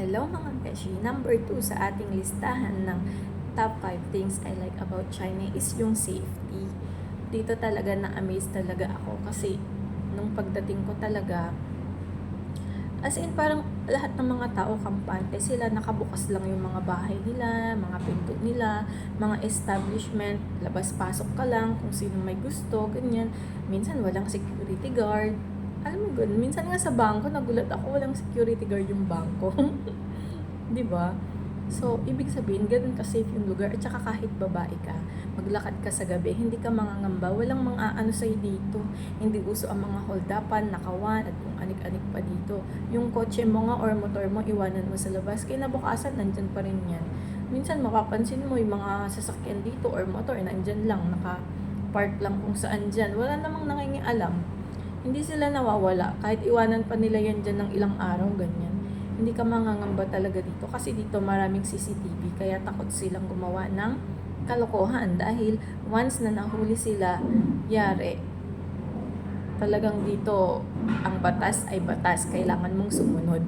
Hello mga beshi! Number 2 sa ating listahan ng top 5 things I like about China is yung safety. Dito talaga na-amaze talaga ako kasi nung pagdating ko talaga, as in parang lahat ng mga tao kampante sila, nakabukas lang yung mga bahay nila, mga pinto nila, mga establishment, labas-pasok ka lang kung sino may gusto, ganyan. Minsan walang security guard. Alam mo gano'n, minsan nga sa bangko, nagulat ako, walang security guard yung bangko. 'Di ba? So, ibig sabihin, ganun ka-safe yung lugar. At saka kahit babae ka, maglakad ka sa gabi, hindi ka mangangamba, walang mga ano sa'yo dito. Hindi uso ang mga hold-upan, nakawan, at kung anik-anik pa dito. Yung kotse mo nga or motor mo, iwanan mo sa labas. Kinabukasan, nandyan pa rin yan. Minsan, mapapansin mo yung mga sasakyan dito or motor, nandyan lang, naka-park lang kung saan dyan. Wala namang nangingialam. Hindi sila nawawala. Kahit iwanan pa nila yan dyan ng ilang araw, ganyan. Hindi ka mangangamba talaga dito kasi dito maraming CCTV, kaya takot silang gumawa ng kalokohan dahil once na nahuli sila, yari, talagang dito ang batas ay batas, kailangan mong sumunod.